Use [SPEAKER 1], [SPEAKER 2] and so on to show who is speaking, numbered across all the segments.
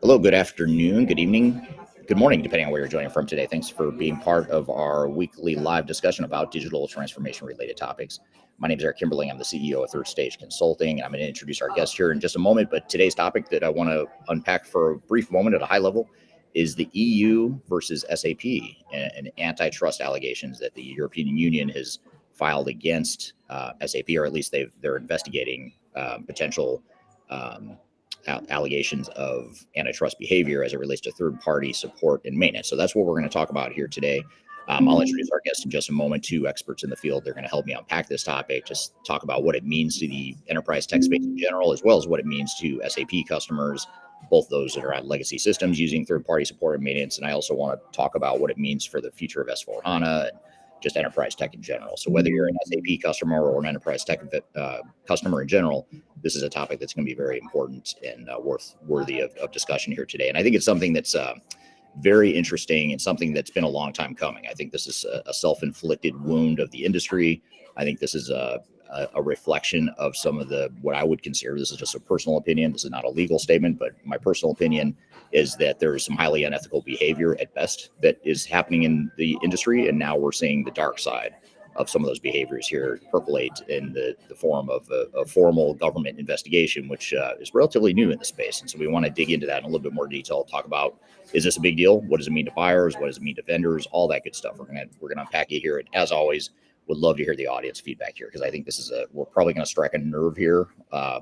[SPEAKER 1] Hello, good afternoon, good evening, good morning, depending on where you're joining from today. Thanks for being part of our weekly live discussion about digital transformation related topics. My name is Eric Kimberling. I'm the CEO of Third Stage Consulting, and I'm going to introduce our guest here in just a moment. But today's topic that I want to unpack for a brief moment at a high level is the EU versus SAP and antitrust allegations that the European Union has filed against SAP, or at least they're investigating potential um, allegations of antitrust behavior as it relates to third-party support and maintenance. So that's what we're going to talk about here today. I'll introduce our guests in just a moment, two experts in the field. They're going to help me unpack this topic, just talk about what it means to the enterprise tech space in general, as well as what it means to SAP customers, both those that are on legacy systems using third-party support and maintenance. And I also want to talk about what it means for the future of S4HANA and just enterprise tech in general. So whether you're an SAP customer or an enterprise tech customer in general, this is a topic that's going to be very important and worthy of discussion here today. And I think it's something that's very interesting and something that's been a long time coming. I think this is a self-inflicted wound of the industry. I think this is a reflection of some of what I would consider, this is just a personal opinion. This is not a legal statement, but my personal opinion is that there is some highly unethical behavior at best that is happening in the industry. And now we're seeing the dark side of some of those behaviors here percolate in the form of a formal government investigation, which is relatively new in the space. And so we want to dig into that in a little bit more detail, talk about, is this a big deal? What does it mean to buyers? What does it mean to vendors? All that good stuff. We're gonna unpack it here. And as always, would love to hear the audience feedback here, because I think we're probably going to strike a nerve here,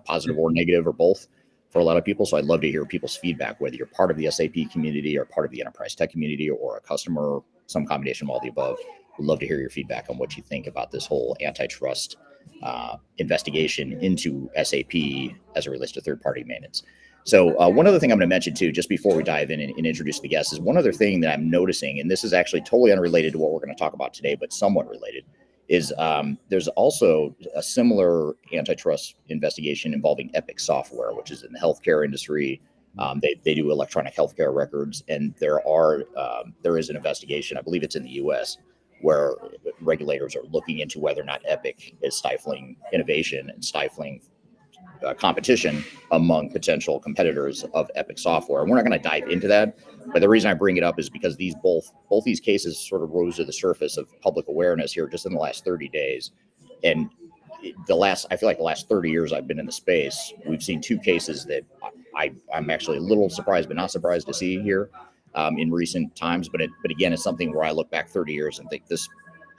[SPEAKER 1] positive or negative or both, for a lot of people. So I'd love to hear people's feedback, whether you're part of the SAP community or part of the enterprise tech community or a customer, some combination of all the above. Would love to hear your feedback on what you think about this whole antitrust investigation into SAP as it relates to third-party maintenance. So one other thing I'm going to mention too, just before we dive in and introduce the guests, is one other thing that I'm noticing, and this is actually totally unrelated to what we're going to talk about today, but somewhat related, is there's also a similar antitrust investigation involving Epic Software, which is in the healthcare industry. They do electronic healthcare records, and there is an investigation, I believe it's in the U.S., where regulators are looking into whether or not Epic is stifling innovation and stifling competition among potential competitors of Epic Software. And we're not going to dive into that, but the reason I bring it up is because both these cases sort of rose to the surface of public awareness here just in the last 30 days. And I feel like the last 30 years I've been in the space, we've seen two cases that I'm actually a little surprised, but not surprised to see here in recent times. But again, it's something where I look back 30 years and think this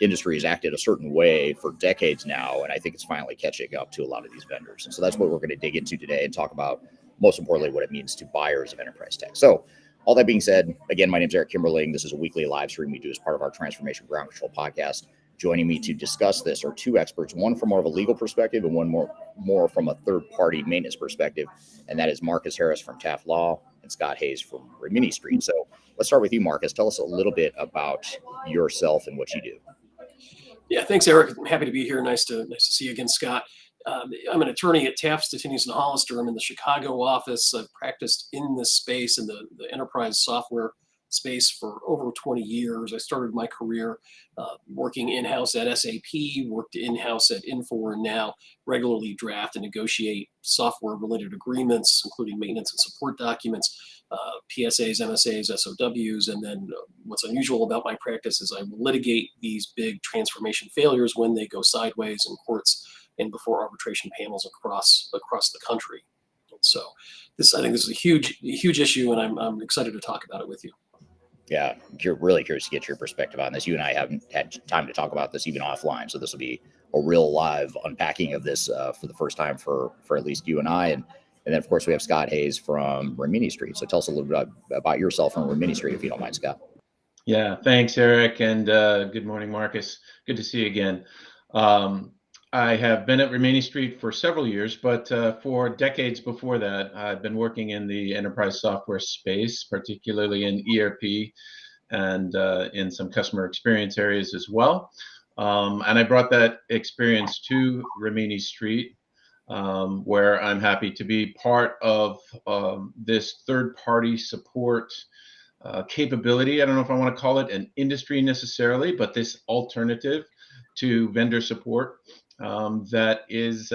[SPEAKER 1] industry has acted a certain way for decades now, and I think it's finally catching up to a lot of these vendors. And so that's what we're going to dig into today and talk about, most importantly, what it means to buyers of enterprise tech. So all that being said, again, my name is Eric Kimberling. This is a weekly live stream we do as part of our Transformation Ground Control podcast. Joining me to discuss this are two experts, one from more of a legal perspective and one more from a third-party maintenance perspective, and that is Marcus Harris from Taft Law and Scott Hayes from Rimini Street. So let's start with you, Marcus. Tell us a little bit about yourself and what you do.
[SPEAKER 2] Yeah, thanks, Eric. I'm happy to be here. Nice to see you again, Scott. I'm an attorney at Taft, Stettinius and Hollister. I'm in the Chicago office. I've practiced in this space, in the enterprise software space, for over 20 years. I started my career working in-house at SAP, worked in-house at Infor, and now regularly draft and negotiate software-related agreements, including maintenance and support documents, PSAs, MSAs, SOWs, and then what's unusual about my practice is I litigate these big transformation failures when they go sideways in courts and before arbitration panels across the country. So I think this is a huge issue, and I'm excited to talk about it with you.
[SPEAKER 1] Yeah, really curious to get your perspective on this. You and I haven't had time to talk about this even offline, so this will be a real live unpacking of this for the first time for at least you and I. And then, of course, we have Scott Hayes from Rimini Street. So tell us a little bit about yourself from Rimini Street, if you don't mind, Scott.
[SPEAKER 3] Yeah, thanks, Eric, and good morning, Marcus. Good to see you again. I have been at Rimini Street for several years, but for decades before that, I've been working in the enterprise software space, particularly in ERP and in some customer experience areas as well. And I brought that experience to Rimini Street, where I'm happy to be part of this third-party support capability. I don't know if I want to call it an industry necessarily, but this alternative to vendor support that is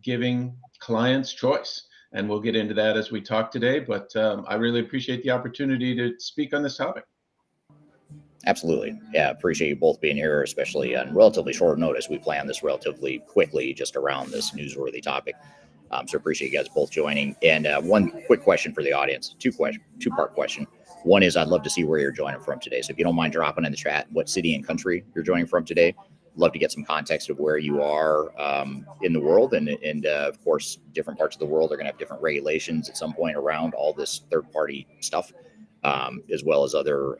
[SPEAKER 3] giving clients choice and we'll get into that as we talk today. But I really appreciate the opportunity to speak on this topic.
[SPEAKER 1] Absolutely. Yeah, appreciate you both being here, especially on relatively short notice. We planned this relatively quickly just around this newsworthy topic. So appreciate you guys both joining. And one quick question for the audience, two-part question. One is I'd love to see where you're joining from today. So if you don't mind dropping in the chat what city and country you're joining from today, love to get some context of where you are in the world. And of course, different parts of the world are going to have different regulations at some point around all this third-party stuff. As well as other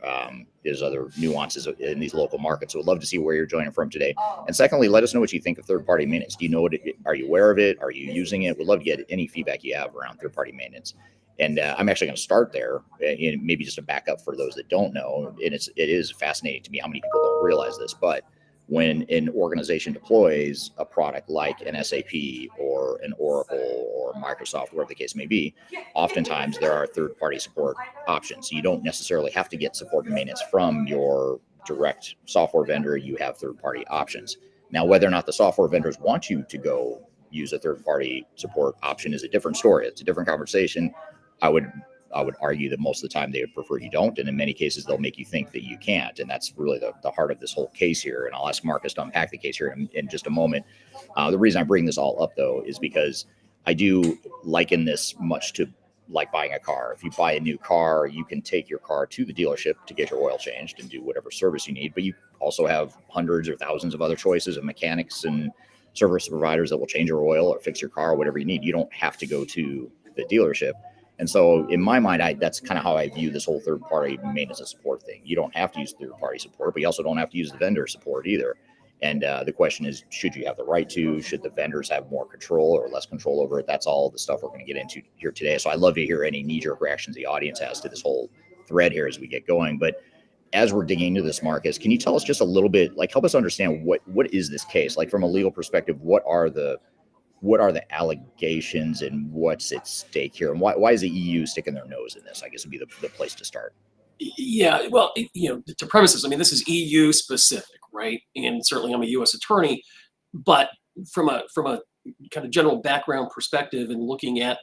[SPEAKER 1] nuances in these local markets. So we'd love to see where you're joining from today. And secondly, let us know what you think of third-party maintenance. Do you know are you aware of it? Are you using it? We'd love to get any feedback you have around third-party maintenance. And I'm actually going to start there, and maybe just a backup for those that don't know. And it is fascinating to me how many people don't realize this, but when an organization deploys a product like an SAP or an Oracle or Microsoft, whatever the case may be, oftentimes there are third-party support options. So you don't necessarily have to get support and maintenance from your direct software vendor. You have third-party options. Now, whether or not the software vendors want you to go use a third-party support option is a different story. It's a different conversation. I would argue that most of the time they would prefer you don't, and in many cases they'll make you think that you can't, and that's really the heart of this whole case here. And I'll ask Marcus to unpack the case here in just a moment. The reason I bring this all up, though, is because I do liken this much to like buying a car. If you buy a new car, you can take your car to the dealership to get your oil changed and do whatever service you need, but you also have hundreds or thousands of other choices of mechanics and service providers that will change your oil or fix your car or whatever you need. You don't have to go to the dealership. And so in my mind, that's kind of how I view this whole third-party maintenance and support thing. You don't have to use third-party support, but you also don't have to use the vendor support either. And the question is, should you have the right to? Should the vendors have more control or less control over it? That's all the stuff we're going to get into here today. So I'd love to hear any knee-jerk reactions the audience has to this whole thread here as we get going. But as we're digging into this, Marcus, can you tell us just a little bit, like help us understand what is this case? Like from a legal perspective, what are the allegations and what's at stake here, and why is the EU sticking their nose in this? I guess would be the place to start.
[SPEAKER 2] Yeah, well, to premise this, I mean, this is EU specific, right? And certainly I'm a U.S. attorney, but from a kind of general background perspective and looking at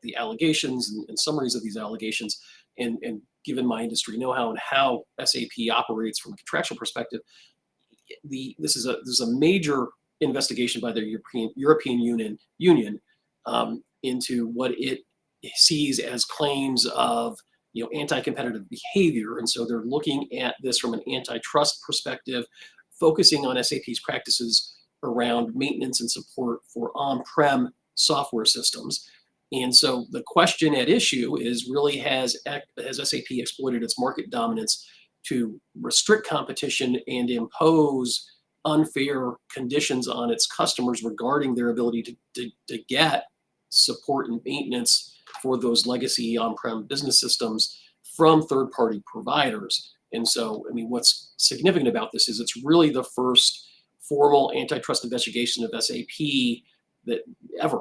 [SPEAKER 2] the allegations and summaries of these allegations, and given my industry know-how and how SAP operates from a contractual perspective, this is a major investigation by the European Union into what it sees as claims of anti-competitive behavior. And so they're looking at this from an antitrust perspective, focusing on SAP's practices around maintenance and support for on-prem software systems. And so the question at issue is really has SAP exploited its market dominance to restrict competition and impose unfair conditions on its customers regarding their ability to get support and maintenance for those legacy on-prem business systems from third-party providers. And so, I mean, what's significant about this is it's really the first formal antitrust investigation of SAP that ever.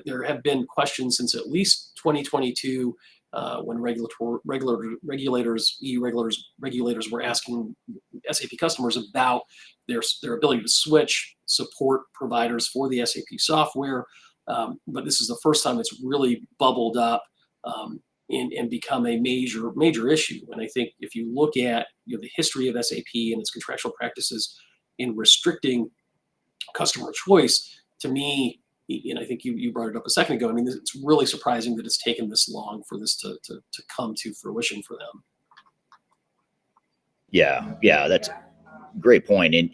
[SPEAKER 2] There have been questions since at least 2022 when regulators were asking SAP customers about their ability to switch support providers for the SAP software. But this is the first time it's really bubbled up and become a major issue. And I think if you look at the history of SAP and its contractual practices in restricting customer choice, to me, and I think you brought it up a second ago, I mean, it's really surprising that it's taken this long for this to come to fruition for them.
[SPEAKER 1] Yeah, that's a great point. And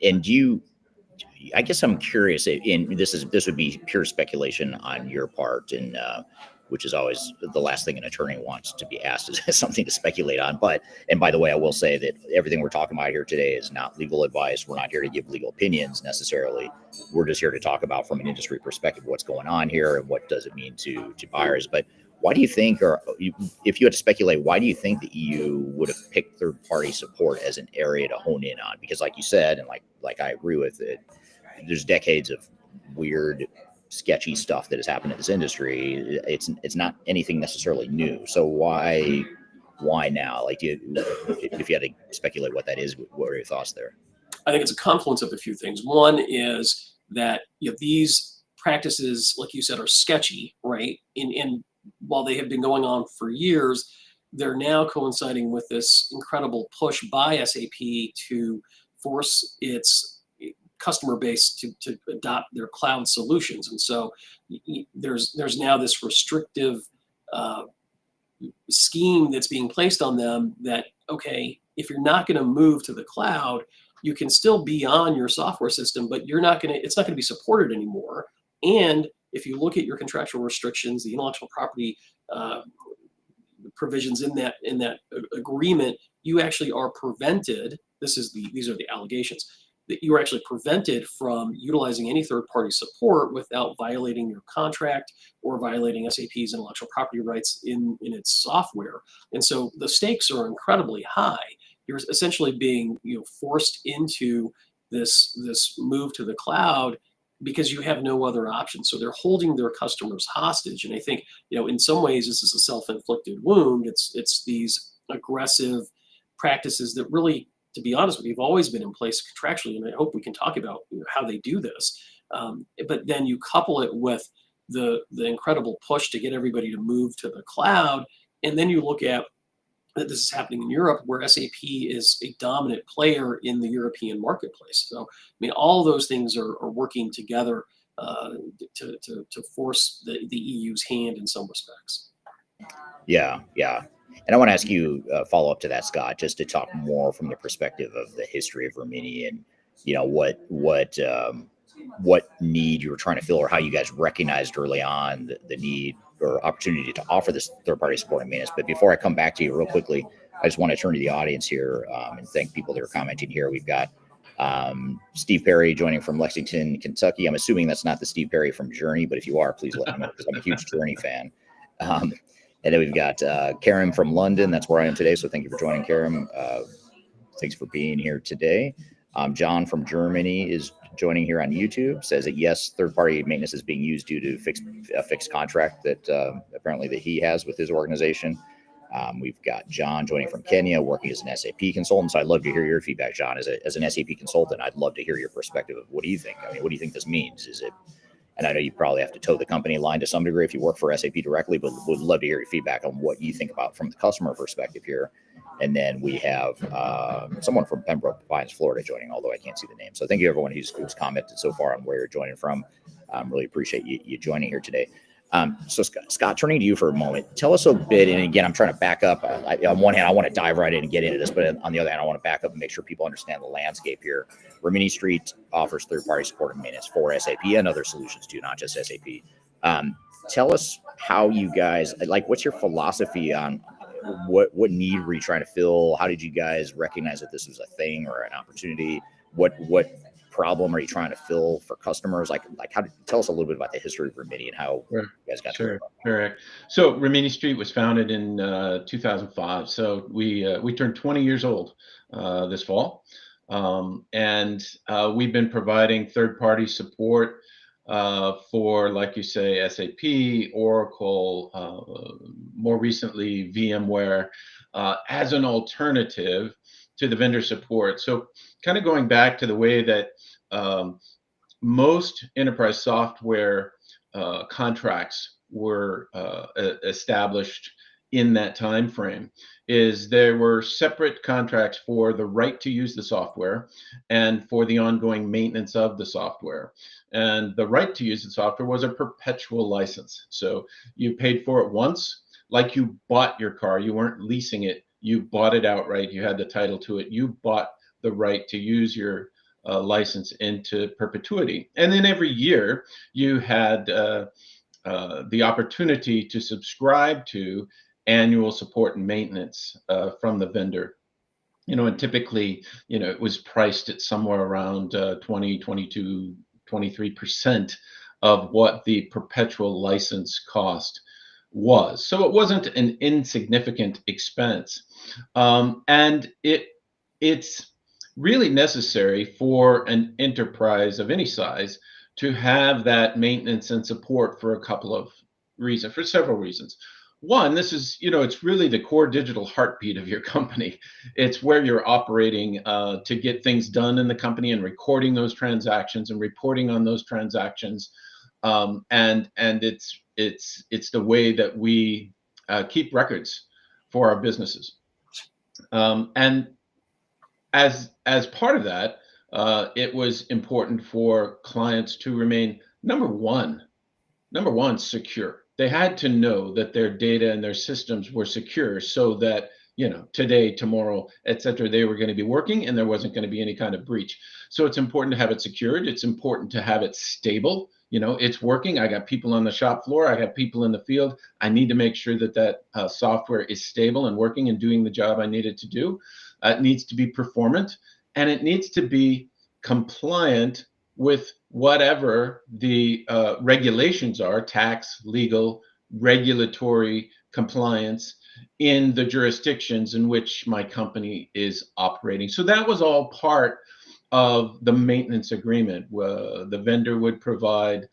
[SPEAKER 1] I guess I'm curious, and this would be pure speculation on your part, and which is always the last thing an attorney wants to be asked is something to speculate on. And by the way, I will say that everything we're talking about here today is not legal advice. We're not here to give legal opinions necessarily. We're just here to talk about from an industry perspective what's going on here and what does it mean to buyers. But why do you think, or if you had to speculate, why do you think the EU would have picked third-party support as an area to hone in on? Because like you said, and like I agree with it, there's decades of weird, sketchy stuff that has happened in this industry. It's not anything necessarily new. So why now? Like, if you had to speculate what that is, what are your thoughts there?
[SPEAKER 2] I think it's a confluence of a few things. One is that these practices, like you said, are sketchy, right? And while they have been going on for years, they're now coinciding with this incredible push by SAP to force its customer base to adopt their cloud solutions. And so there's now this restrictive scheme that's being placed on them that, okay, if you're not going to move to the cloud, you can still be on your software system, but it's not going to be supported anymore. And if you look at your contractual restrictions, the intellectual property provisions in that agreement, you actually are prevented. These are the allegations, that you are actually prevented from utilizing any third-party support without violating your contract or violating SAP's intellectual property rights in its software. And so the stakes are incredibly high. You're essentially being forced into this move to the cloud because you have no other option. So they're holding their customers hostage. And I think, in some ways, this is a self-inflicted wound. It's these aggressive practices that really, to be honest with you, have always been in place contractually. And I hope we can talk about how they do this. But then you couple it with the incredible push to get everybody to move to the cloud. And then you look at that this is happening in Europe, where SAP is a dominant player in the European marketplace. So, I mean, all those things are working together to force the EU's hand in some respects.
[SPEAKER 1] Yeah. And I want to ask you a follow up to that, Scott, just to talk more from the perspective of the history of Rimini and what need you were trying to fill, or how you guys recognized early on the need or opportunity to offer this third-party support and maintenance. But before I come back to you real quickly, I just want to turn to the audience here and thank people that are commenting here. We've got Steve Perry joining from Lexington, Kentucky. I'm assuming that's not the Steve Perry from Journey, but if you are, please let me know, because I'm a huge Journey fan. And then we've got Karen from London. That's where I am today. So thank you for joining, Karen. Thanks for being here today. John from Germany is joining here on YouTube. Says that yes, third-party maintenance is being used due to a fixed contract that apparently that he has with his organization. We've got John joining from Kenya, working as an SAP consultant. So I'd love to hear your feedback, John, as an SAP consultant. I'd love to hear your perspective of what do you think? I mean, what do you think this means? Is it? And I know you probably have to toe the company line to some degree if you work for SAP directly, but would love to hear your feedback on what you think about from the customer perspective here. And then we have someone from Pembroke Pines, Florida joining, although I can't see the name. So thank you everyone who's commented so far on where you're joining from. Really appreciate you joining here today. So Scott, turning to you for a moment, tell us a bit, and again, I'm trying to back up. On one hand, I want to dive right in and get into this, but on the other hand, I want to back up and make sure people understand the landscape here. Rimini Street offers third-party support and maintenance for SAP and other solutions too, not just SAP. Tell us how you guys, what's your philosophy on what need were you trying to fill? How did you guys recognize that this was a thing or an opportunity? What problem are you trying to fill for customers? Tell us a little bit about the history of Rimini and how you guys got
[SPEAKER 3] to it. Sure. So Rimini Street was founded in 2005. So we turned 20 years old this fall. And we've been providing third-party support for, like you say, SAP, Oracle, more recently VMware, as an alternative to the vendor support. So kind of going back to the way that most enterprise software contracts were established in that time frame, is there were separate contracts for the right to use the software and for the ongoing maintenance of the software. And the right to use the software was a perpetual license. So you paid for it once, like you bought your car. You weren't leasing it. You bought it outright. You had the title to it. You bought the right to use your license into perpetuity. And then every year you had the opportunity to subscribe to annual support and maintenance from the vendor. And typically, it was priced at somewhere around 20, 22, 23% of what the perpetual license cost was. So it wasn't an insignificant expense. And it's really necessary for an enterprise of any size to have that maintenance and support for a couple of reasons, for several reasons. One, this is, it's really the core digital heartbeat of your company. It's where you're operating to get things done in the company and recording those transactions and reporting on those transactions. And it's the way that we keep records for our businesses. And as part of that, it was important for clients to remain number one, secure. They had to know that their data and their systems were secure, so that, today, tomorrow, et cetera, they were going to be working and there wasn't going to be any kind of breach. So it's important to have it secured. It's important to have it stable. It's working. I got people on the shop floor. I got people in the field. I need to make sure that software is stable and working and doing the job I need it to do. It needs to be performant, and it needs to be compliant with whatever the regulations are, tax, legal, regulatory compliance in the jurisdictions in which my company is operating. So that was all part of the maintenance agreement. The vendor would provide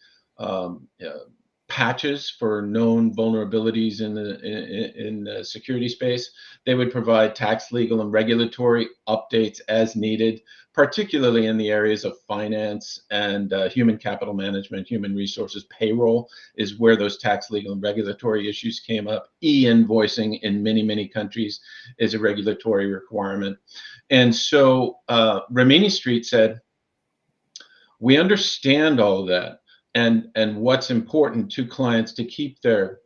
[SPEAKER 3] patches for known vulnerabilities in the security space. They would provide tax, legal, and regulatory updates as needed, particularly in the areas of finance and human capital management, human resources. Payroll is where those tax, legal, and regulatory issues came up. E-invoicing in many, many countries is a regulatory requirement. And so Rimini Street said, we understand all of that, and what's important to clients to keep their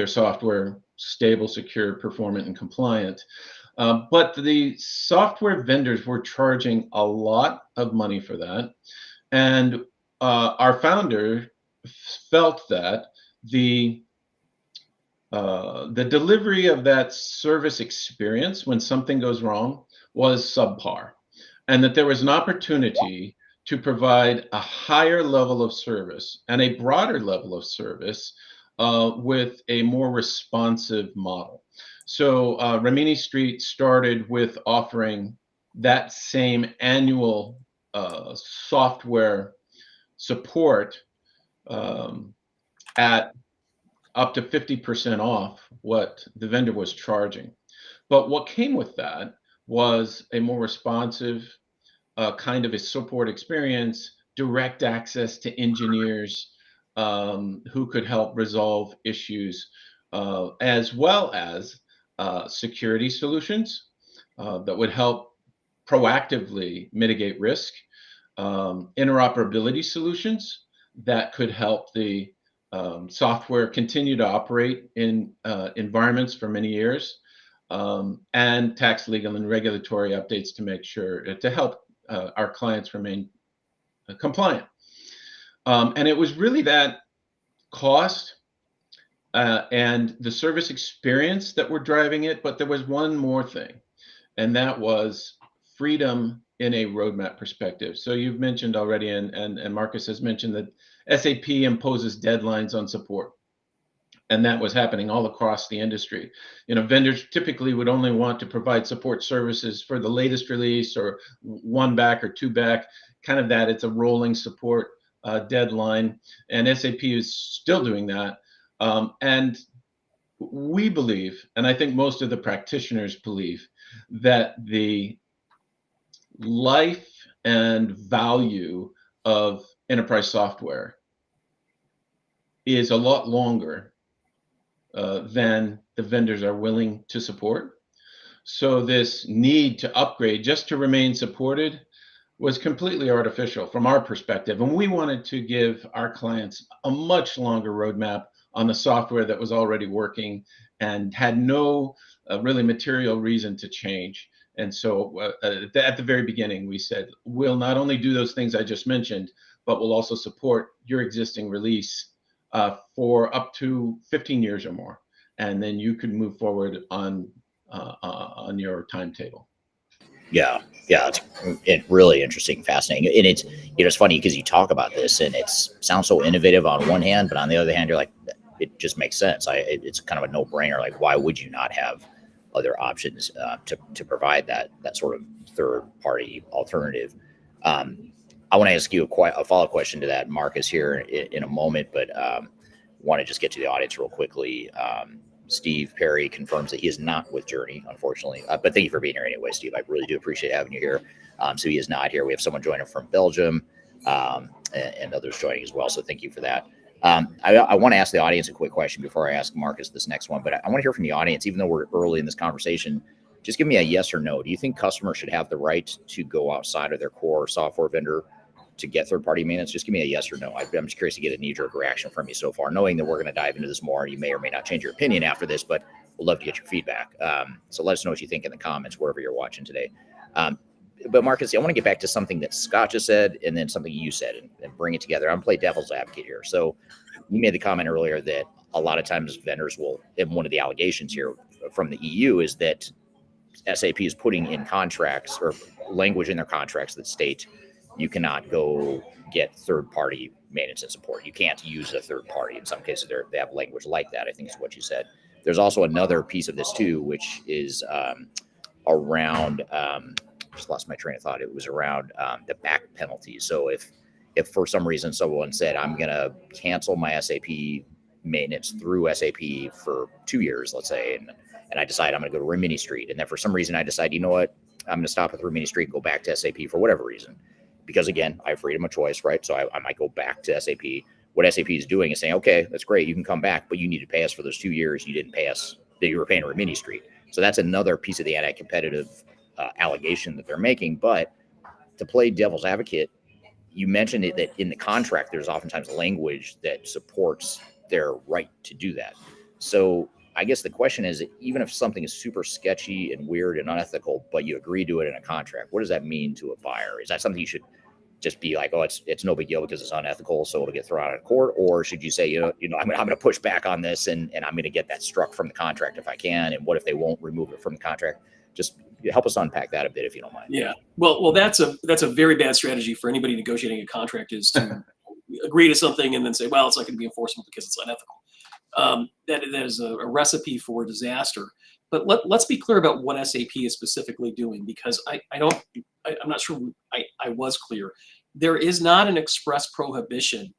[SPEAKER 3] software stable, secure, performant, and compliant. But the software vendors were charging a lot of money for that. And our founder felt that the delivery of that service experience when something goes wrong was subpar, and that there was an opportunity to provide a higher level of service and a broader level of service with a more responsive model. So Rimini Street started with offering that same annual software support at up to 50% off what the vendor was charging. But what came with that was a more responsive kind of a support experience, direct access to engineers who could help resolve issues, as well as security solutions that would help proactively mitigate risk, interoperability solutions that could help the software continue to operate in environments for many years, and tax, legal, and regulatory updates to make sure to help our clients remain compliant. And it was really that cost and the service experience that were driving it, but there was one more thing, and that was freedom in a roadmap perspective. So you've mentioned already, and Marcus has mentioned that SAP imposes deadlines on support. And that was happening all across the industry. Vendors typically would only want to provide support services for the latest release, or one back or two back, kind of that. It's a rolling support deadline, and SAP is still doing that. And we believe, and I think most of the practitioners believe, that the life and value of enterprise software is a lot longer than the vendors are willing to support. So this need to upgrade just to remain supported was completely artificial from our perspective. And we wanted to give our clients a much longer roadmap on the software that was already working and had no really material reason to change. And so at the very beginning, we said, we'll not only do those things I just mentioned, but we'll also support your existing release for up to 15 years or more, and then you can move forward on your timetable.
[SPEAKER 1] Yeah, it's really interesting, fascinating, and it's funny because you talk about this and it sounds so innovative on one hand, but on the other hand, you're like, it just makes sense. It's kind of a no-brainer. Like, why would you not have other options to provide that sort of third-party alternative? I want to ask you a follow-up question to that, Marcus, here in a moment, but want to just get to the audience real quickly. Steve Perry confirms that he is not with Journey, unfortunately, but thank you for being here anyway, Steve. I really do appreciate having you here. So he is not here. We have someone joining from Belgium and others joining as well, so thank you for that. I want to ask the audience a quick question before I ask Marcus this next one, but I want to hear from the audience, even though we're early in this conversation. Just give me a yes or no. Do you think customers should have the right to go outside of their core software vendor to get third-party maintenance? Just give me a yes or no. I'm just curious to get a knee-jerk reaction from you so far, knowing that we're going to dive into this more. You may or may not change your opinion after this, but we'd love to get your feedback. So let us know what you think in the comments wherever you're watching today. But Marcus, I want to get back to something that Scott just said and then something you said and bring it together. I'm playing devil's advocate here. So you made the comment earlier that a lot of times vendors will, and one of the allegations here from the EU is that SAP is putting in contracts or language in their contracts that state you cannot go get third-party maintenance and support. You can't use a third party. In some cases, they have language like that, I think is what you said. There's also another piece of this too, which is around, just lost my train of thought. It was around the back penalties. So if for some reason someone said, I'm going to cancel my SAP maintenance through SAP for 2 years, let's say, and I decide I'm going to go to Rimini Street. And then for some reason I decide, you know what, I'm going to stop at Rimini Street and go back to SAP for whatever reason. Because again, I have freedom of choice, right? So I might go back to SAP. What SAP is doing is saying, okay, that's great. You can come back, but you need to pay us for those 2 years. You didn't pay us that you were paying Rimini Street. So that's another piece of the anti-competitive allegation that they're making. But to play devil's advocate, you mentioned it, that in the contract, there's oftentimes language that supports their right to do that. So I guess the question is, even if something is super sketchy and weird and unethical, but you agree to it in a contract, what does that mean to a buyer? Is that something you should just be like, oh, it's no big deal because it's unethical, so it'll get thrown out of court? Or should you say, you know, I'm going to push back on this and I'm going to get that struck from the contract if I can? And what if they won't remove it from the contract? Just help us unpack that a bit, if you don't mind.
[SPEAKER 2] Yeah. Well, that's a very bad strategy for anybody negotiating a contract, is to agree to something and then say, well, it's not going to be enforceable because it's unethical. That is a recipe for disaster. But let's be clear about what SAP is specifically doing, because I'm not sure I was clear. There is not an express prohibition,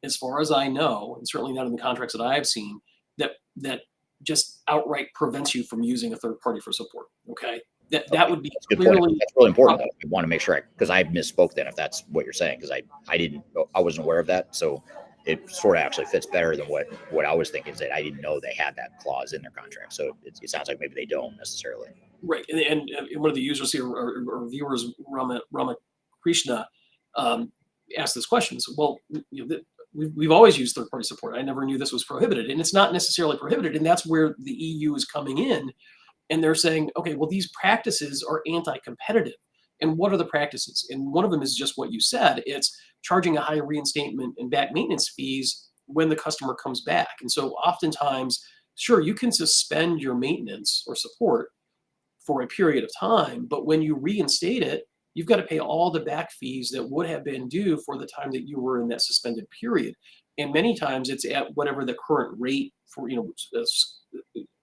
[SPEAKER 2] as far as I know, and certainly not in the contracts that I have seen, that just outright prevents you from using a third party for support. Okay, that would be clearly.
[SPEAKER 1] That's really important. Though. I want to make sure, because I misspoke then, if that's what you're saying, because I wasn't aware of that. So it sort of actually fits better than what I was thinking, is that I didn't know they had that clause in their contract. So it sounds like maybe they don't necessarily.
[SPEAKER 2] Right, and one of the users here, or viewers, Rama Krishna, asked this question. So, well, we've always used third-party support. I never knew this was prohibited, and it's not necessarily prohibited, and that's where the EU is coming in, and they're saying, okay, well, these practices are anti-competitive. And what are the practices? And one of them is just what you said. It's charging a high reinstatement and back maintenance fees when the customer comes back. And so oftentimes, sure, you can suspend your maintenance or support for a period of time, but when you reinstate it, you've got to pay all the back fees that would have been due for the time that you were in that suspended period. And many times it's at whatever the current rate for,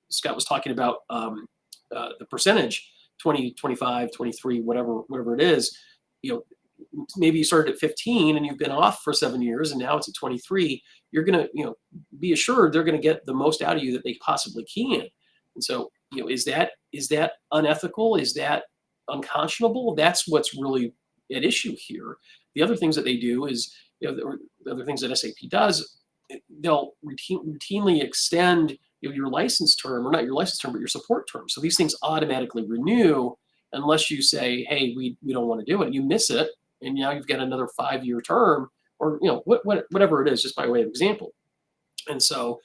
[SPEAKER 2] Scott was talking about the percentage, 20, 25, 23, whatever it is, maybe you started at 15 and you've been off for 7 years and now it's at 23, you're going to, be assured they're going to get the most out of you that they possibly can. And so, is that unethical? Is that unconscionable? That's what's really at issue here. The other things that they do is, the other things that SAP does, they'll routinely extend your license term, or not your license term, but your support term. So these things automatically renew unless you say, hey, we don't want to do it. You miss it, and now you've got another 5-year term, or whatever it is, just by way of example. And so,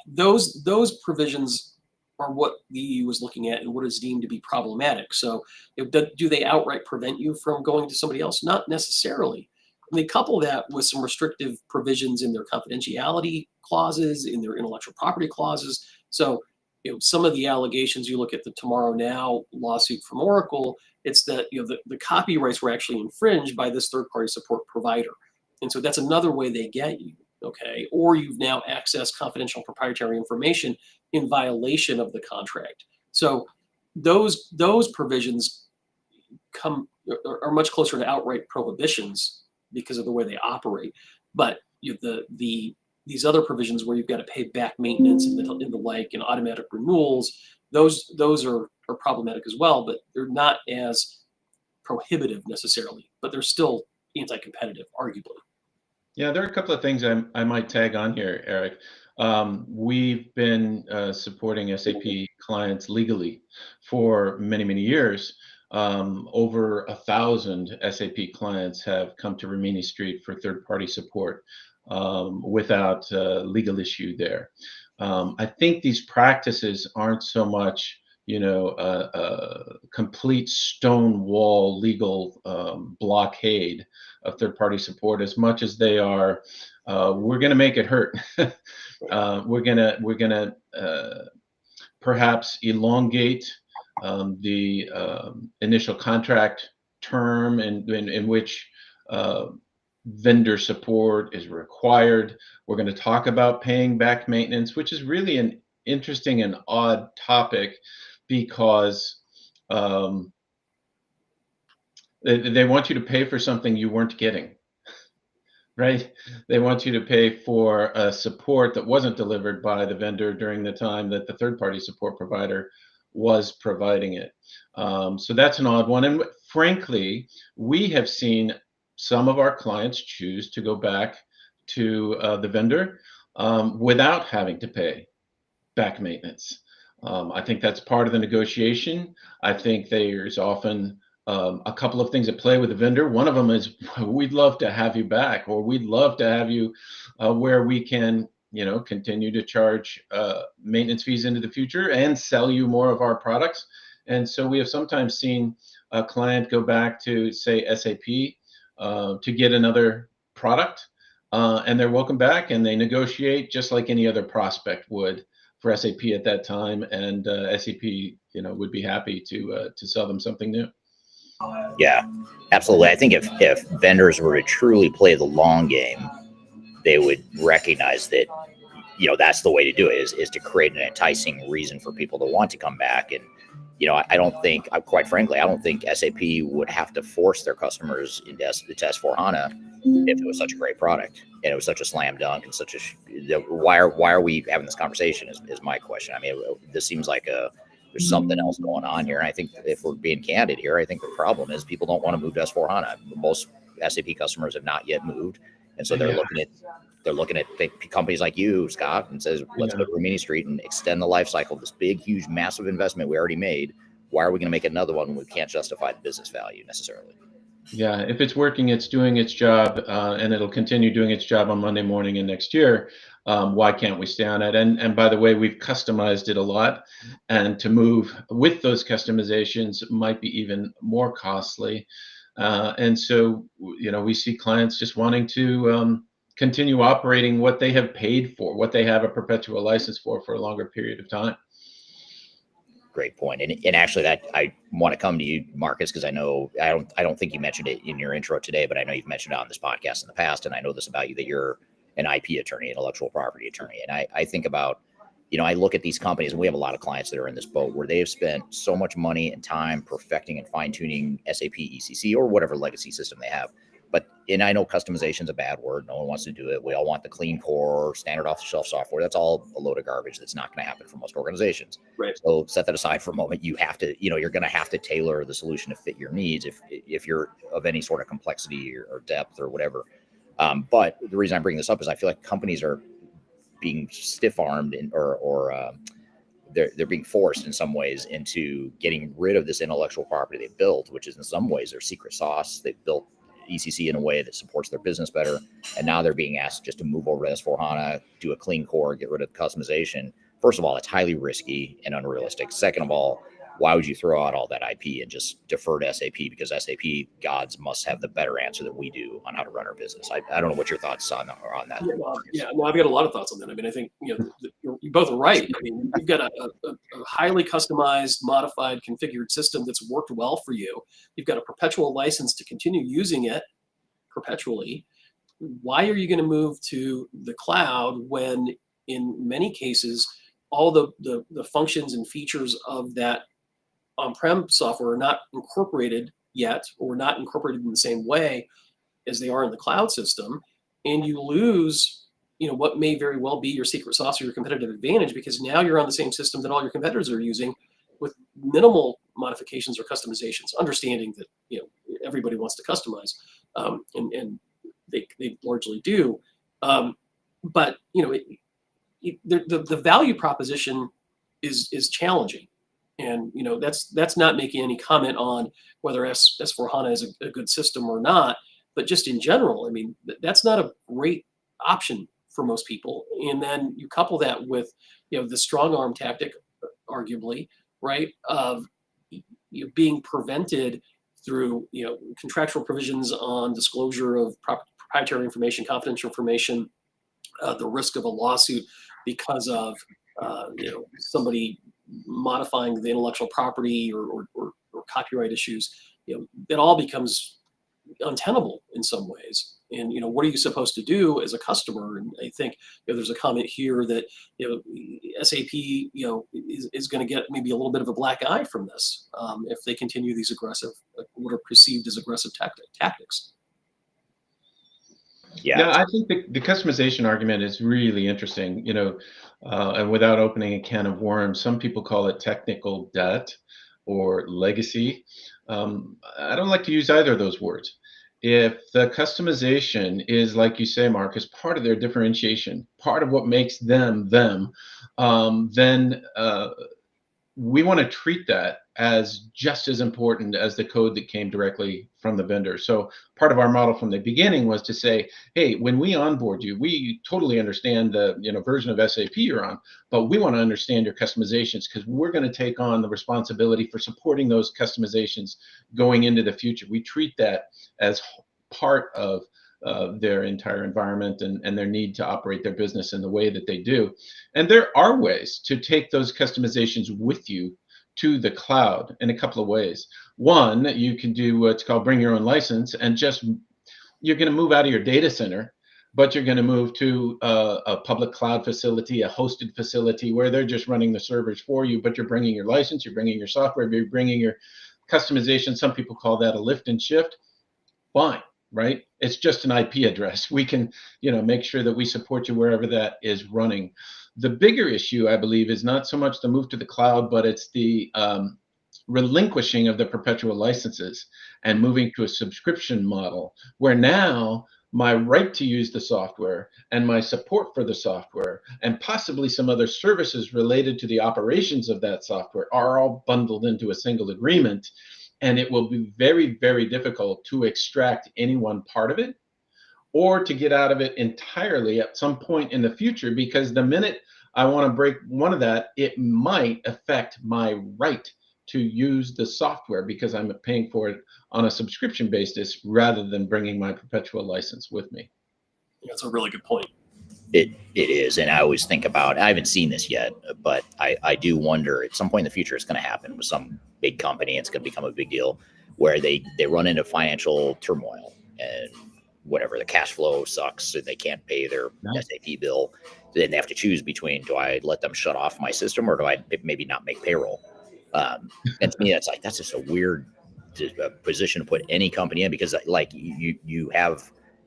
[SPEAKER 2] those provisions are what the EU is looking at and what is deemed to be problematic. So do they outright prevent you from going to somebody else? Not necessarily. And they couple that with some restrictive provisions in their confidentiality clauses, in their intellectual property clauses. So, some of the allegations, you look at the Tomorrow Now lawsuit from Oracle, it's that the copyrights were actually infringed by this third-party support provider. And so that's another way they get you, okay? Or you've now accessed confidential proprietary information in violation of the contract. So those provisions are much closer to outright prohibitions because of the way they operate. But these other provisions where you've got to pay back maintenance and the like, and automatic renewals, those are problematic as well, but they're not as prohibitive necessarily, but they're still anti-competitive, arguably.
[SPEAKER 3] Yeah, there are a couple of things I might tag on here, Eric. We've been supporting SAP clients legally for many, many years. Over 1,000 SAP clients have come to Rimini Street for third-party support without legal issue there. I think these practices aren't so much, a complete stone wall legal blockade of third-party support as much as they are. We're going to make it hurt. We're gonna perhaps elongate the initial contract term in which vendor support is required. We're going to talk about paying back maintenance, which is really an interesting and odd topic because they want you to pay for something you weren't getting, right? They want you to pay for support that wasn't delivered by the vendor during the time that the third-party support provider was providing it. So that's an odd one. And frankly, we have seen some of our clients choose to go back to the vendor without having to pay back maintenance. I think that's part of the negotiation. I think there's often a couple of things at play with the vendor. One of them is we'd love to have you back, or we'd love to have you where we can, continue to charge maintenance fees into the future and sell you more of our products. And so we have sometimes seen a client go back to, say, SAP to get another product, and they're welcome back, and they negotiate just like any other prospect would for SAP at that time, and SAP, would be happy to sell them something new.
[SPEAKER 1] Yeah, absolutely. I think if vendors were to truly play the long game, they would recognize that, that's the way to do it is to create an enticing reason for people to want to come back. And, I don't think, quite frankly, I don't think SAP would have to force their customers into S/4HANA if it was such a great product and it was such a slam dunk and such a, why are we having this conversation is my question. I mean, this seems like there's something else going on here. And I think if we're being candid here, I think the problem is people don't want to move to S/4HANA. Most SAP customers have not yet moved. And so they're looking at companies like you, Scott, and says, let's go to Rimini Street and extend the life cycle of this big, huge, massive investment we already made. Why are we going to make another one when we can't justify the business value necessarily?
[SPEAKER 3] Yeah, if it's working, it's doing its job, and it'll continue doing its job on Monday morning and next year. Why can't we stay on it? And by the way, we've customized it a lot, and to move with those customizations might be even more costly. And so, we see clients just wanting to continue operating what they have paid for, what they have a perpetual license for a longer period of time.
[SPEAKER 1] Great point. And actually that I want to come to you, Marcus, because I don't think you mentioned it in your intro today, but I know you've mentioned it on this podcast in the past. And I know this about you, that you're an IP attorney, intellectual property attorney. And I think about, I look at these companies, and we have a lot of clients that are in this boat where they have spent so much money and time perfecting and fine tuning SAP ECC or whatever legacy system they have. And I know customization is a bad word. No one wants to do it. We all want the clean core, standard off-the-shelf software. That's all a load of garbage. That's not going to happen for most organizations.
[SPEAKER 2] Right.
[SPEAKER 1] So set that aside for a moment. You have to, you're going to have to tailor the solution to fit your needs if you're of any sort of complexity or depth or whatever. But the reason I bring this up is I feel like companies are being stiff-armed or they're being forced in some ways into getting rid of this intellectual property they built, which is in some ways their secret sauce. They built ECC in a way that supports their business better. And now they're being asked just to move over to S/4HANA, do a clean core, get rid of the customization. First of all, it's highly risky and unrealistic. Second of all, why would you throw out all that IP and just defer to SAP? Because SAP gods must have the better answer than we do on how to run our business. I don't know what your thoughts on that.
[SPEAKER 2] No, I've got a lot of thoughts on that. I mean, I think you both are right. I mean, you've got a highly customized, modified, configured system that's worked well for you. You've got a perpetual license to continue using it perpetually. Why are you going to move to the cloud when, in many cases, all the functions and features of that on-prem software are not incorporated yet, or not incorporated in the same way as they are in the cloud system, and you lose, what may very well be your secret sauce or your competitive advantage, because now you're on the same system that all your competitors are using with minimal modifications or customizations, understanding that, everybody wants to customize. And they largely do. But the value proposition is challenging, and that's not making any comment on whether S4HANA is a good system or not, but just in general, I mean, that's not a great option for most people. And then you couple that with the strong arm tactic, arguably, right, of being prevented through contractual provisions on disclosure of proprietary information, confidential information, the risk of a lawsuit because of somebody modifying the intellectual property or copyright issues. It all becomes untenable in some ways. And what are you supposed to do as a customer? And I think there's a comment here that SAP is going to get maybe a little bit of a black eye from this if they continue these aggressive, what are perceived as aggressive tactics.
[SPEAKER 3] Yeah, I think the customization argument is really interesting, and without opening a can of worms, some people call it technical debt or legacy. I don't like to use either of those words. If the customization is, like you say, Mark, is part of their differentiation, part of what makes them them, then we want to treat that as just as important as the code that came directly from the vendor. So part of our model from the beginning was to say, hey, when we onboard you, we totally understand the version of SAP you're on, but we want to understand your customizations because we're going to take on the responsibility for supporting those customizations going into the future. We treat that as part of their entire environment and their need to operate their business in the way that they do. And there are ways to take those customizations with you to the cloud in a couple of ways. One, you can do what's called bring your own license, and you're going to move out of your data center, but you're going to move to a public cloud facility, a hosted facility where they're just running the servers for you, but you're bringing your license, you're bringing your software, you're bringing your customization. Some people call that a lift and shift. Fine. Right? It's just an IP address. We can, make sure that we support you wherever that is running. The bigger issue, I believe, is not so much the move to the cloud, but it's the relinquishing of the perpetual licenses and moving to a subscription model where now my right to use the software and my support for the software and possibly some other services related to the operations of that software are all bundled into a single agreement. And it will be very, very difficult to extract any one part of it or to get out of it entirely at some point in the future, because the minute I want to break one of that, it might affect my right to use the software because I'm paying for it on a subscription basis rather than bringing my perpetual license with me.
[SPEAKER 2] That's a really good point.
[SPEAKER 1] It is, and I always think about, I haven't seen this yet, but I do wonder at some point in the future it's going to happen with some big company. It's going to become a big deal where they run into financial turmoil and whatever, the cash flow sucks and they can't pay their SAP bill. Then they have to choose between, do I let them shut off my system or do I maybe not make payroll? And to me, that's just a weird position to put any company in, because like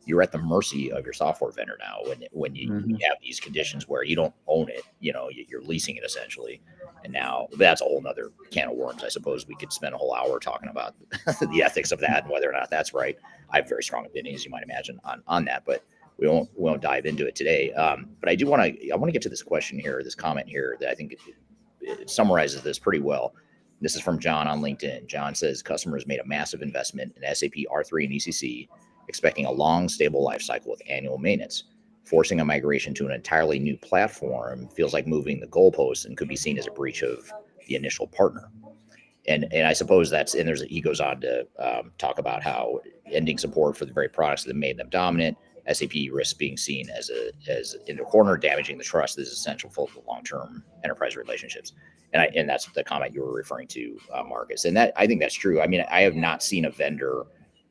[SPEAKER 1] you're at the mercy of your software vendor now when you have these conditions where you don't own it, you're leasing it essentially. And now that's a whole nother can of worms. I suppose we could spend a whole hour talking about the ethics of that and whether or not that's right. I have very strong opinions, you might imagine, on that, but we won't dive into it today. But I want to get to this question here, this comment here that I think it summarizes this pretty well. This is from John on LinkedIn. John says customers made a massive investment in SAP R3 and ECC, expecting a long, stable life cycle with annual maintenance. Forcing a migration to an entirely new platform feels like moving the goalposts and could be seen as a breach of the initial partner. And I suppose he goes on to talk about how ending support for the very products that made them dominant, SAP risks being seen as in the corner, damaging the trust that is essential for the long-term enterprise relationships. And that's the comment you were referring to, Marcus. And that, I think that's true. I mean, I have not seen a vendor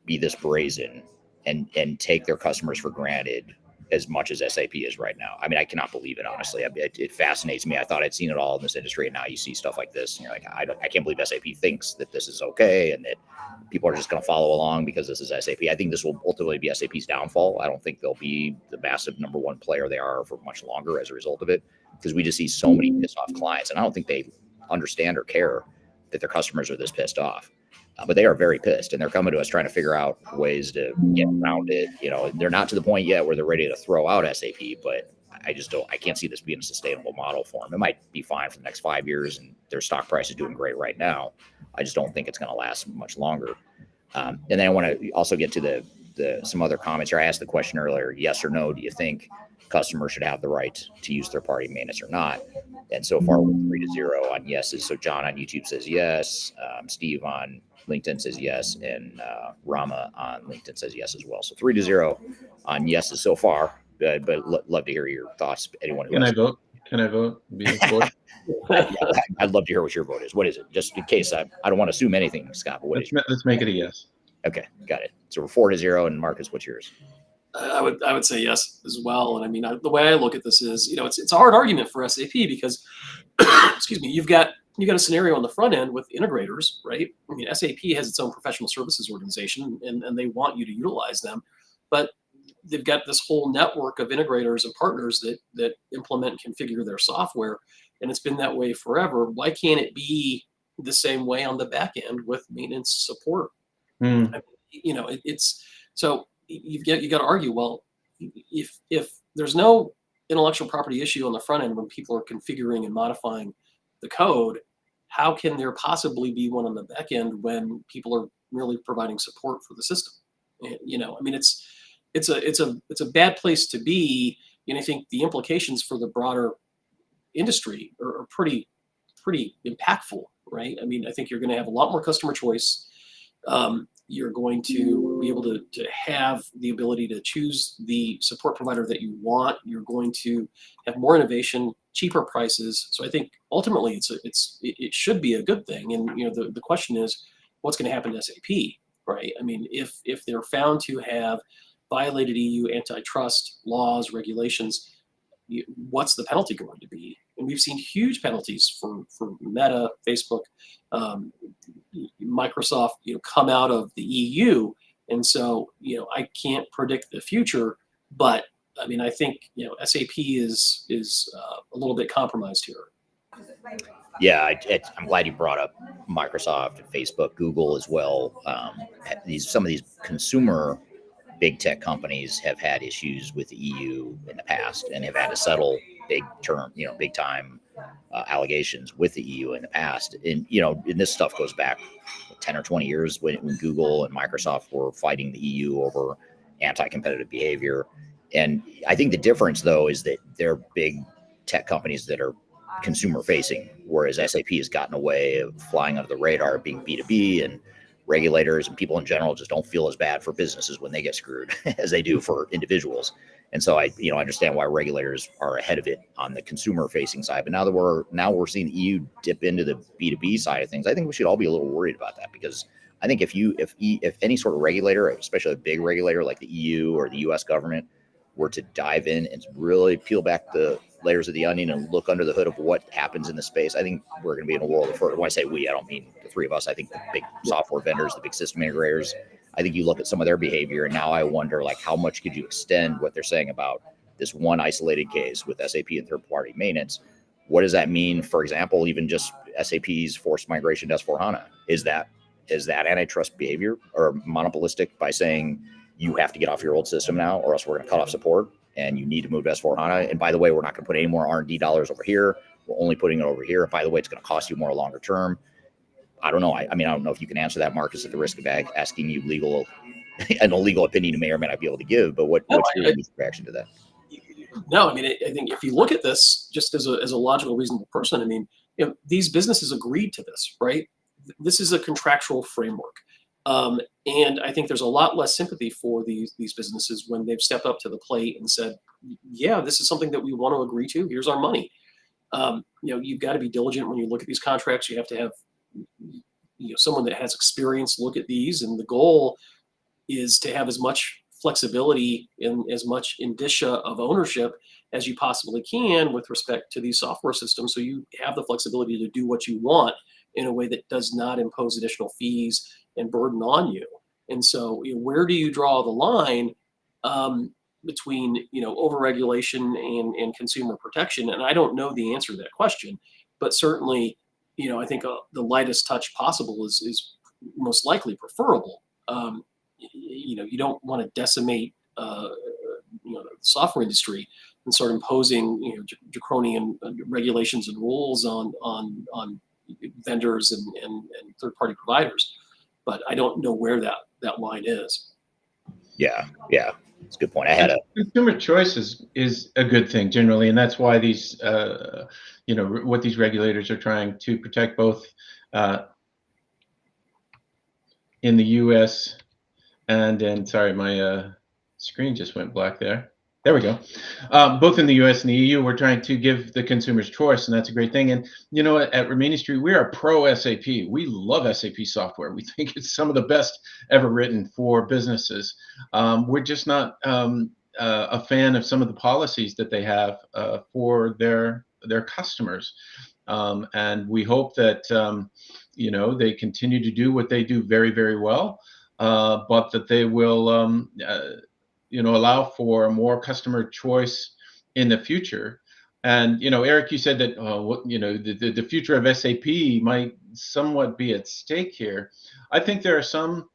[SPEAKER 1] be this brazen and take their customers for granted as much as SAP is right now. I mean, I cannot believe it, honestly. It fascinates me. I thought I'd seen it all in this industry, and now you see stuff like this, and you're like, I can't believe SAP thinks that this is okay and that people are just going to follow along because this is SAP. I think this will ultimately be SAP's downfall. I don't think they'll be the massive number one player they are for much longer as a result of it, because we just see so many pissed off clients, and I don't think they understand or care that their customers are this pissed off. But they are very pissed, and they're coming to us trying to figure out ways to get around it. They're not to the point yet where they're ready to throw out SAP, but I can't see this being a sustainable model for them. It might be fine for the next 5 years, and their stock price is doing great right now. I just don't think it's going to last much longer. And then I want to also get to some other comments here. I asked the question earlier, yes or no, do you think customers should have the right to use third-party maintenance or not? And so far, we're 3-0 on yeses. So John on YouTube says yes. Steve on LinkedIn says yes. And Rama on LinkedIn says yes as well. So 3-0 on yeses so far. But love to hear your thoughts. Anyone who
[SPEAKER 3] Can I vote? Can I vote?
[SPEAKER 1] I'd love to hear what your vote is. What is it? Just in case I don't want to assume anything, Scott. But
[SPEAKER 3] let's make it a yes.
[SPEAKER 1] Okay, got it. So we're 4-0. And Marcus, what's yours?
[SPEAKER 2] I would say yes as well. And I mean, the way I look at this is, it's a hard argument for SAP because, excuse me, you've got a scenario on the front end with integrators, right? I mean, SAP has its own professional services organization, and they want you to utilize them, but they've got this whole network of integrators and partners that implement and configure their software, and it's been that way forever. Why can't it be the same way on the back end with maintenance support? It's so. You got to argue, well, if there's no intellectual property issue on the front end when people are configuring and modifying the code, how can there possibly be one on the back end when people are merely providing support for the system? I mean, it's a bad place to be, and I think the implications for the broader industry are pretty impactful, right? I mean, I think you're going to have a lot more customer choice. You're going to be able to have the ability to choose the support provider that you want. You're going to have more innovation, cheaper prices. So I think ultimately it should be a good thing. And the question is, what's going to happen to SAP, right? I mean, if they're found to have violated EU antitrust laws, regulations, what's the penalty going to be? And we've seen huge penalties for Meta, Facebook, Microsoft, come out of the EU. And so, I can't predict the future, but I mean, I think, SAP is a little bit compromised here.
[SPEAKER 1] Yeah, I'm glad you brought up Microsoft and Facebook, Google as well. Some of these consumer big tech companies have had issues with the EU in the past and have had to settle big time allegations with the EU in the past. And this stuff goes back 10 or 20 years when Google and Microsoft were fighting the EU over anti-competitive behavior. And I think the difference, though, is that they're big tech companies that are consumer facing, whereas SAP has gotten away of flying under the radar, being B2B, and regulators and people in general just don't feel as bad for businesses when they get screwed as they do for individuals. And so I understand why regulators are ahead of it on the consumer facing side. But now we're seeing the EU dip into the B2B side of things. I think we should all be a little worried about that, because I think if any sort of regulator, especially a big regulator like the EU or the US government, were to dive in and really peel back the layers of the onion and look under the hood of what happens in the space, I think we're going to be in a world of, when I say we, I don't mean the three of us. I think the big software vendors, the big system integrators, I think you look at some of their behavior, and now I wonder, how much could you extend what they're saying about this one isolated case with SAP and third-party maintenance? What does that mean, for example, even just SAP's forced migration to S/4HANA? Is that antitrust behavior or monopolistic by saying you have to get off your old system now or else we're going to cut off support and you need to move to S/4HANA? And by the way, we're not going to put any more R&D dollars over here. We're only putting it over here. And by the way, it's going to cost you more longer term. I don't know. I mean, I don't know if you can answer that, Marcus, at the risk of asking you an illegal opinion you may or may not be able to give. But what's your reaction to that?
[SPEAKER 2] No, I mean, I think if you look at this just as a logical, reasonable person, I mean, these businesses agreed to this, right? This is a contractual framework. And I think there's a lot less sympathy for these businesses when they've stepped up to the plate and said, yeah, this is something that we want to agree to. Here's our money. You've got to be diligent when you look at these contracts. You have to have someone that has experience look at these, and the goal is to have as much flexibility and as much indicia of ownership as you possibly can with respect to these software systems, so you have the flexibility to do what you want in a way that does not impose additional fees and burden on you. And so where do you draw the line between overregulation and consumer protection? And I don't know the answer to that question, but certainly I think the lightest touch possible is most likely preferable. You don't want to decimate the software industry and start imposing draconian regulations and rules on vendors and third-party providers. But I don't know where that line is.
[SPEAKER 1] Yeah, it's a good point. I had
[SPEAKER 3] consumer choice is a good thing generally, and that's why these what these regulators are trying to protect both in the U.S. and sorry, my screen just went black there. There we go. Both in the U.S. and the EU, we're trying to give the consumers choice, and that's a great thing. And at Rimini Street, we are pro SAP. We love SAP software. We think it's some of the best ever written for businesses. We're just not a fan of some of the policies that they have for their customers, and we hope that they continue to do what they do very, very well, but that they will allow for more customer choice in the future. And Eric, you said that the future of SAP might somewhat be at stake here. I think there are some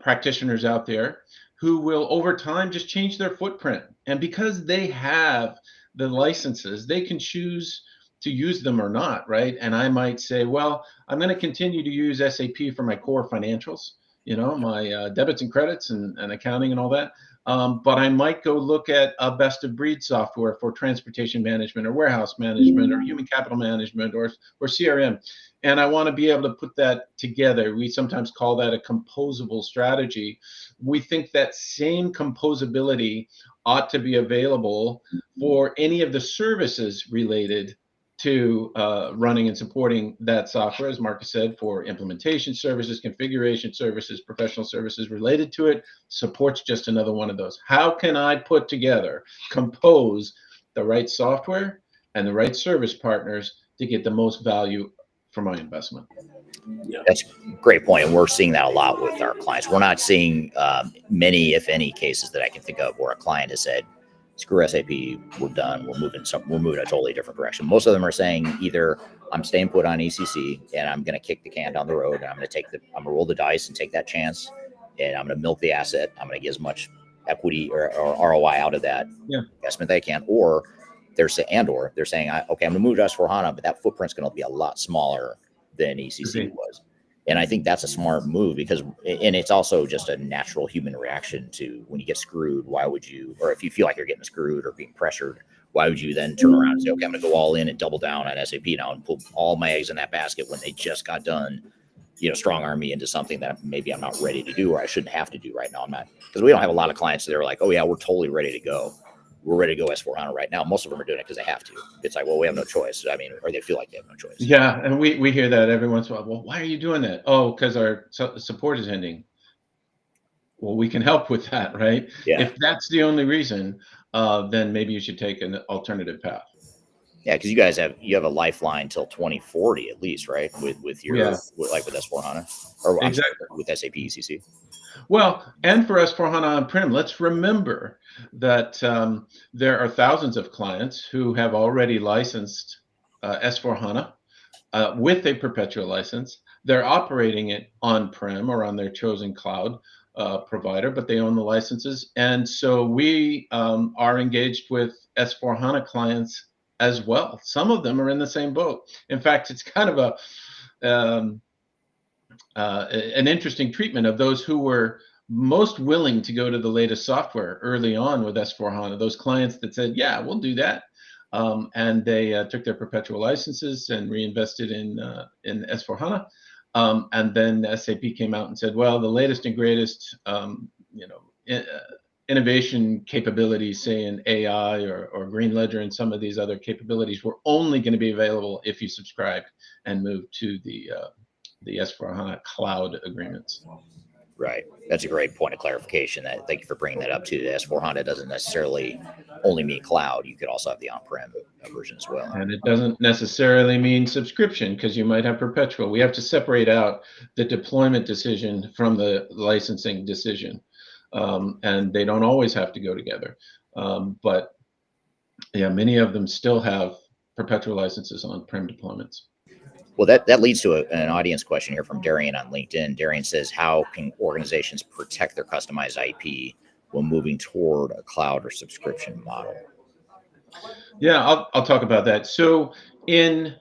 [SPEAKER 3] practitioners out there who will over time just change their footprint, and because they have the licenses, they can choose to use them or not, right? And I might say, well, I'm going to continue to use SAP for my core financials, my debits and credits and accounting and all that. But I might go look at a best of breed software for transportation management or warehouse management or human capital management or CRM. And I want to be able to put that together. We sometimes call that a composable strategy. We think that same composability ought to be available for any of the services related to running and supporting that software, as Marcus said, for implementation services, configuration services, professional services related to it. Support's just another one of those. How can I compose the right software and the right service partners to get the most value for my investment?
[SPEAKER 1] Yeah. That's a great point. And we're seeing that a lot with our clients. We're not seeing many, if any, cases that I can think of where a client has said, screw SAP, we're done. We're moving a totally different direction. Most of them are saying either I'm staying put on ECC and I'm going to kick the can down the road and I'm going to roll the dice and take that chance and I'm going to milk the asset. I'm going to get as much equity or ROI out of that investment that I can. Or they're saying, okay, I'm going to move to S4HANA, but that footprint's going to be a lot smaller than ECC was. And I think that's a smart move and it's also just a natural human reaction to when you get screwed, why would you, or if you feel like you're getting screwed or being pressured, why would you then turn around and say, okay, I'm going to go all in and double down on SAP now and put all my eggs in that basket when they just got done, strong arm me into something that maybe I'm not ready to do or I shouldn't have to do right now. I'm not, because we don't have a lot of clients that are like, oh yeah, we're totally ready to go. We're ready to go S4HANA right now. Most of them are doing it because they have to. It's like, well, we have no choice. I mean, or they feel like they have no choice.
[SPEAKER 3] Yeah, and we hear that every once in a while. Well, why are you doing that? Oh, because our support is ending. Well, we can help with that, right?
[SPEAKER 1] Yeah.
[SPEAKER 3] If that's the only reason, then maybe you should take an alternative path.
[SPEAKER 1] Yeah, because you have a lifeline till 2040 at least, right? With your with S4HANA or
[SPEAKER 3] exactly.
[SPEAKER 1] With SAP ECC.
[SPEAKER 3] Well, and for S4HANA on-prem, let's remember that there are thousands of clients who have already licensed S4HANA with a perpetual license. They're operating it on-prem or on their chosen cloud provider, but they own the licenses. And so we are engaged with S4HANA clients as well. Some of them are in the same boat. In fact, it's kind of an interesting treatment of those who were most willing to go to the latest software early on with S4HANA, those clients that said, yeah, we'll do that. And they took their perpetual licenses and reinvested in S4HANA. And then SAP came out and said, well, the latest and greatest innovation capabilities, say in AI or Green Ledger and some of these other capabilities, were only going to be available if you subscribe and move to the S4HANA cloud agreements.
[SPEAKER 1] Right. That's a great point of clarification. Thank you for bringing that up too. The S4HANA doesn't necessarily only mean cloud. You could also have the on-prem version as well.
[SPEAKER 3] And it doesn't necessarily mean subscription because you might have perpetual. We have to separate out the deployment decision from the licensing decision. And they don't always have to go together. But yeah, many of them still have perpetual licenses on-prem deployments.
[SPEAKER 1] Well, that leads to an audience question here from Darian on LinkedIn. Darian says, how can organizations protect their customized IP when moving toward a cloud or subscription model?
[SPEAKER 3] Yeah, I'll talk about that. So in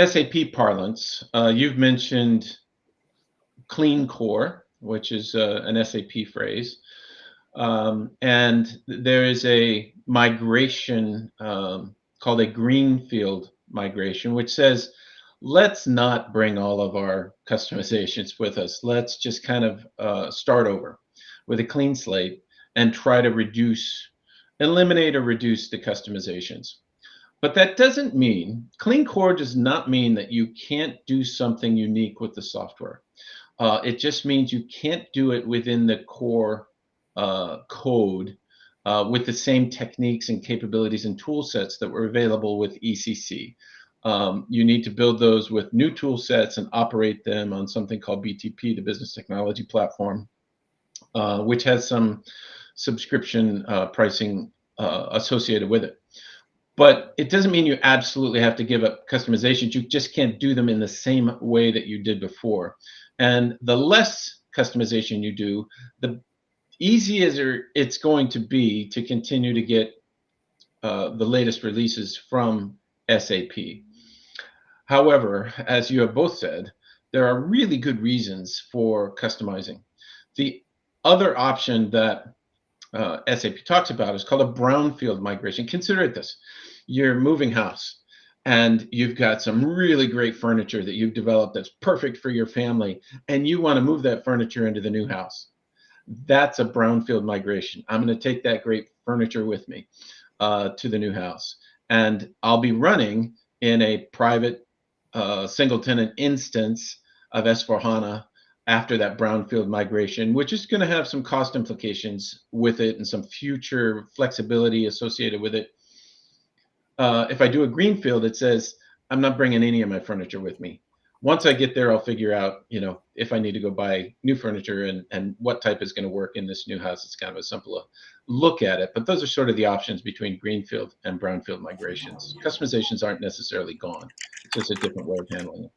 [SPEAKER 3] SAP parlance, you've mentioned clean core, which is an SAP phrase. And there is a migration called a greenfield migration, which says, let's not bring all of our customizations with us. Let's just kind of start over with a clean slate and try to eliminate or reduce the customizations. But that doesn't mean, clean core does not mean that you can't do something unique with the software. It just means you can't do it within the core code with the same techniques and capabilities and tool sets that were available with ECC. You need to build those with new tool sets and operate them on something called BTP, the Business Technology Platform, which has some subscription pricing associated with it. But it doesn't mean you absolutely have to give up customizations. You just can't do them in the same way that you did before. And the less customization you do, the easier it's going to be to continue to get the latest releases from SAP. However, as you have both said, there are really good reasons for customizing. The other option that SAP talks about is called a brownfield migration. Consider it this: you're moving house and you've got some really great furniture that you've developed that's perfect for your family, and you want to move that furniture into the new house. That's a brownfield migration. I'm going to take that great furniture with me to the new house, and I'll be running in a private single tenant instance of S/4HANA after that brownfield migration, which is going to have some cost implications with it and some future flexibility associated with it. If I do a greenfield, it says I'm not bringing any of my furniture with me. Once I get there, I'll figure out, if I need to go buy new furniture and what type is going to work in this new house. It's kind of a simple look at it, but those are sort of the options between greenfield and brownfield migrations. Customizations aren't necessarily gone. It's just a different way of handling it.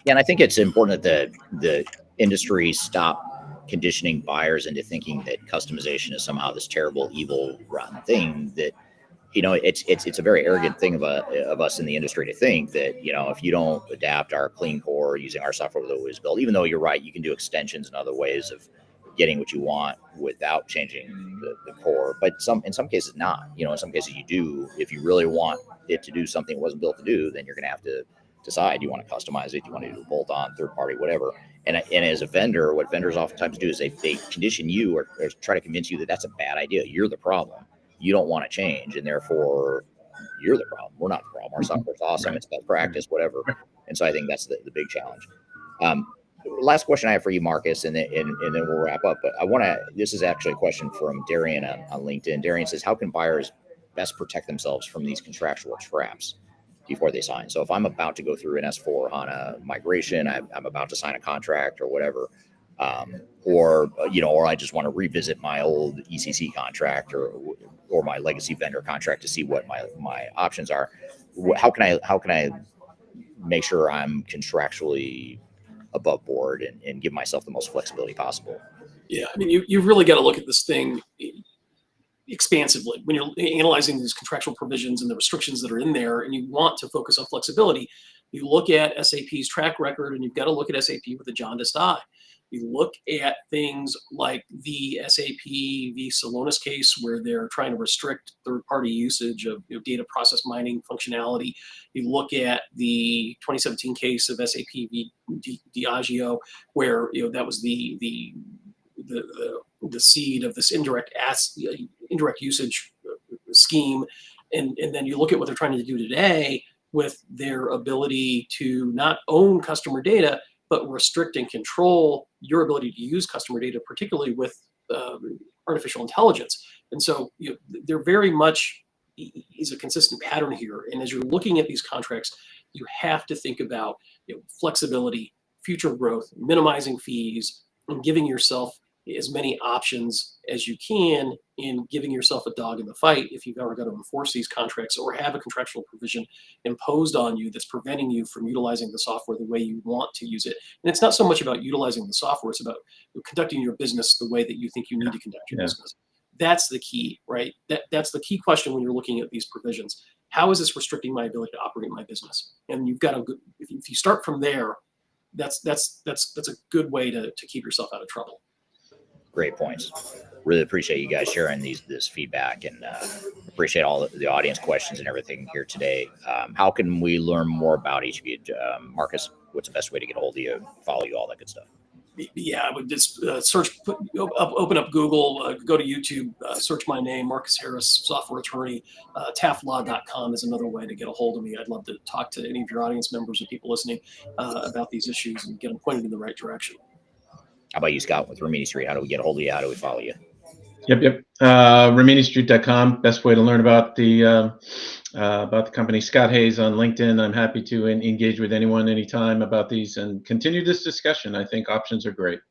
[SPEAKER 1] Yeah, and I think it's important that the industry stop conditioning buyers into thinking that customization is somehow this terrible, evil, rotten thing. That it's a very arrogant thing of us in the industry to think that if you don't adapt our clean core using our software that was built, even though you're right, you can do extensions and other ways of getting what you want without changing the core. But in some cases not. In some cases you do. If you really want it to do something it wasn't built to do, then you're going to have to decide, do you want to customize it, do you want to do a bolt-on, third party, whatever. And as a vendor, what vendors oftentimes do is they condition you or try to convince you that that's a bad idea. You're the problem. You don't want to change, and therefore you're the problem. We're not the problem. Our software's awesome.
[SPEAKER 3] Right.
[SPEAKER 1] It's best practice, whatever. And so I think that's the big challenge. Last question I have for you, Marcus, and then we'll wrap up. But this is actually a question from Darian on LinkedIn. Darian says, how can buyers best protect themselves from these contractual traps before they sign? So if I'm about to go through an S/4HANA migration, I'm about to sign a contract or whatever, or I just want to revisit my old ECC contract or my legacy vendor contract to see what my options are. How can I make sure I'm contractually above board and give myself the most flexibility possible?
[SPEAKER 2] Yeah, I mean, you've really got to look at this thing expansively when you're analyzing these contractual provisions and the restrictions that are in there, and you want to focus on flexibility. You look at SAP's track record, and you've got to look at SAP with a jaundiced eye. You look at things like the SAP v. Celonis case, where they're trying to restrict third-party usage of data process mining functionality. You look at the 2017 case of SAP v. Diageo, where that was the seed of this indirect usage scheme, and then you look at what they're trying to do today with their ability to not own customer data, but restrict and control your ability to use customer data, particularly with artificial intelligence. And so there very much is a consistent pattern here. And as you're looking at these contracts, you have to think about flexibility, future growth, minimizing fees, and giving yourself as many options as you can in giving yourself a dog in the fight if you've ever got to enforce these contracts or have a contractual provision imposed on you that's preventing you from utilizing the software the way you want to use it. And it's not so much about utilizing the software, it's about conducting your business the way that you think you need to conduct your business. That's the key, right? That's the key question when you're looking at these provisions. How is this restricting my ability to operate my business? And you've got to, if you start from there, that's a good way to keep yourself out of trouble.
[SPEAKER 1] Great points. Really appreciate you guys sharing this feedback, and appreciate all the audience questions and everything here today. How can we learn more about each of you? Marcus, what's the best way to get a hold of you, follow you, all that good stuff?
[SPEAKER 2] Yeah, I would just open up Google, go to YouTube, search my name, Marcus Harris, software attorney. TaftLaw.com is another way to get a hold of me. I'd love to talk to any of your audience members or people listening about these issues and get them pointed in the right direction.
[SPEAKER 1] How about you, Scott, with Rimini Street? How do we get a hold of you? How do we follow you?
[SPEAKER 3] Yep. RiminiStreet.com. Best way to learn about the company. Scott Hayes on LinkedIn. I'm happy to engage with anyone anytime about these and continue this discussion. I think options are great.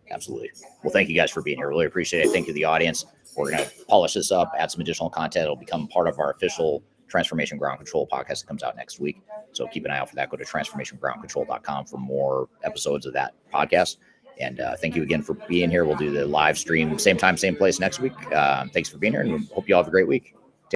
[SPEAKER 1] Absolutely. Well, thank you guys for being here. Really appreciate it. Thank you to the audience. We're going to polish this up, add some additional content. It'll become part of our official Transformation Ground Control podcast that comes out next week. So keep an eye out for that. Go to transformationgroundcontrol.com for more episodes of that podcast. And thank you again for being here. We'll do the live stream, same time, same place next week. Thanks for being here, and hope you all have a great week.